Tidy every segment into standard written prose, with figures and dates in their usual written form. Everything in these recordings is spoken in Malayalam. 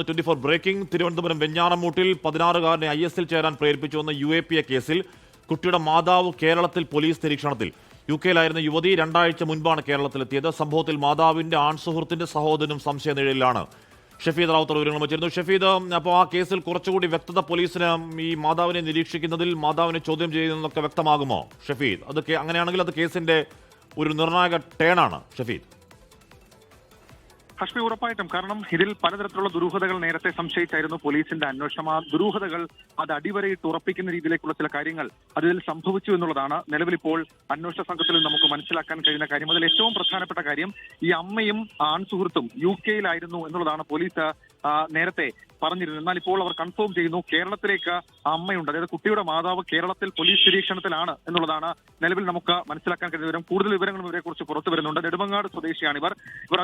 24 ബ്രേക്കിംഗ്. തിരുവനന്തപുരം വെഞ്ഞാറമൂട്ടിൽ 16-കാരനെ IS-ൽ ചേരാൻ പ്രേരിപ്പിച്ചുവെന്ന UAPA കേസിൽ കുട്ടിയുടെ മാതാവ് കേരളത്തിൽ പോലീസ് നിരീക്ഷണത്തിൽ. UK-യിലായിരുന്ന യുവതി 2 ആഴ്ച മുൻപാണ് കേരളത്തിലെത്തിയത്. സംഭവത്തിൽ മാതാവിന്റെ ആൺസുഹൃത്തിന്റെ സഹോദരനും സംശയനിഴലിലാണ്. ഷഫീദ് റാവുത്തർ വിവരങ്ങൾ വച്ചിരുന്നു. ഷഫീദ്, അപ്പോൾ ആ കേസിൽ കുറച്ചുകൂടി വ്യക്തത പോലീസിന് ഈ മാതാവിനെ നിരീക്ഷിക്കുന്നതിൽ, മാതാവിനെ ചോദ്യം ചെയ്യുന്നതൊക്കെ വ്യക്തമാകുമോ ഷഫീദ്? അങ്ങനെയാണെങ്കിൽ അത് കേസിന്റെ ഒരു നിർണായക ടേണാണ് ഷഫീദ്. ഹഷ്മി, ഉറപ്പായിട്ടും. കാരണം ഇതിൽ പലതരത്തിലുള്ള ദുരൂഹതകൾ നേരത്തെ സംശയിച്ചായിരുന്നു പോലീസിന്റെ അന്വേഷണം. ആ ദുരൂഹതകൾ അത് അടിവരയിട്ട് ഉറപ്പിക്കുന്ന രീതിയിലേക്കുള്ള ചില കാര്യങ്ങൾ അതിൽ സംഭവിച്ചു എന്നുള്ളതാണ് നിലവിലിപ്പോൾ അന്വേഷണ സംഘത്തിൽ നമുക്ക് മനസ്സിലാക്കാൻ കഴിയുന്ന കാര്യം. അതിൽ ഏറ്റവും പ്രധാനപ്പെട്ട കാര്യം ഈ അമ്മയും ആൺസുഹൃത്തും UK-യിലായിരുന്നു എന്നുള്ളതാണ് പോലീസ് നേരത്തെ പറഞ്ഞിരുന്നു. എന്നാൽ ഇപ്പോൾ അവർ കൺഫേം ചെയ്യുന്നു കേരളത്തിലേക്ക് അമ്മയുണ്ട്, അതായത് കുട്ടിയുടെ മാതാവ് കേരളത്തിൽ പോലീസ് നിരീക്ഷണത്തിലാണ് എന്നുള്ളതാണ് നിലവിൽ നമുക്ക് മനസ്സിലാക്കാൻ കഴിയുന്ന വിവരം. കൂടുതൽ വിവരങ്ങളും ഇവരെക്കുറിച്ച് പുറത്തു വരുന്നുണ്ട്. നെടുമങ്ങാട് സ്വദേശിയാണ് ഇവർ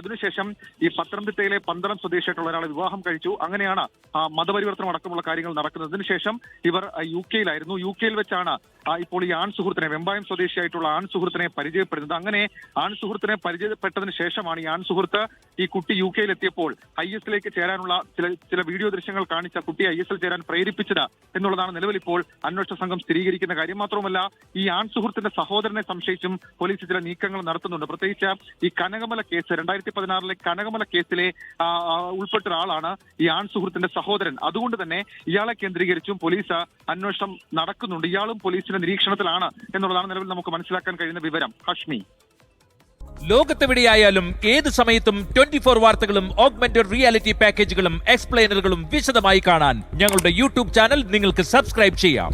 അതിനുശേഷം ഈ പത്തനംതിട്ടയിലെ പന്തളം സ്വദേശിയായിട്ടുള്ള ഒരാളെ വിവാഹം കഴിച്ചു. അങ്ങനെയാണ് മതപരിവർത്തനം അടക്കമുള്ള കാര്യങ്ങൾ നടക്കുന്നത്. അതിനുശേഷം ഇവർ UK-യിലായിരുന്നു. UK-യിൽ വെച്ചാണ് ഇപ്പോൾ ഈ ആൺസുഹൃത്തിനെ, വെമ്പായം സ്വദേശിയായിട്ടുള്ള ആൺസുഹൃത്തിനെ പരിചയപ്പെടുന്നത്. അങ്ങനെ ആൺസുഹൃത്തിനെ പരിചയപ്പെട്ടതിന് ശേഷമാണ് ഈ ആൺസുഹൃത്ത് ഈ കുട്ടി UK-യിൽ എത്തിയപ്പോൾ IS-ലേക്ക് ചേരാനുള്ള ചില വീഡിയോ ദൃശ്യങ്ങൾ കാണിച്ച കുട്ടിയെ IS-ൽ ചേരാൻ പ്രേരിപ്പിച്ചത് എന്നുള്ളതാണ് നിലവിൽ ഇപ്പോൾ അന്വേഷണ സംഘം സ്ഥിരീകരിക്കുന്ന കാര്യം. മാത്രമല്ല ഈ ആൺസുഹൃത്തിന്റെ സഹോദരനെ സംശയിച്ചും പോലീസ് ചില നീക്കങ്ങൾ നടത്തുന്നുണ്ട്. പ്രത്യേകിച്ച് ഈ കനകമല കേസ്, 2016-ലെ കനകമല കേസിലെ ഉൾപ്പെട്ട ഒരാളാണ് ഈ ആൺസുഹൃത്തിന്റെ സഹോദരൻ. അതുകൊണ്ട് തന്നെ ഇയാളെ കേന്ദ്രീകരിച്ചും പോലീസ് അന്വേഷണം നടക്കുന്നുണ്ട്. ഇയാളും പോലീസിന്റെ നിരീക്ഷണത്തിലാണ് എന്നുള്ളതാണ് നിലവിൽ നമുക്ക് മനസ്സിലാക്കാൻ കഴിയുന്ന വിവരം. ഹഷ്മി, ലോകത്തെവിടെയായാലും ഏത് സമയത്തും 24 വാർത്തകളും ഓഗ്മെന്റഡ് റിയാലിറ്റി പാക്കേജുകളും എക്സ്പ്ലെയിനറുകളും വിശദമായി കാണാൻ ഞങ്ങളുടെ YouTube ചാനൽ നിങ്ങൾക്ക് സബ്സ്ക്രൈബ് ചെയ്യാം.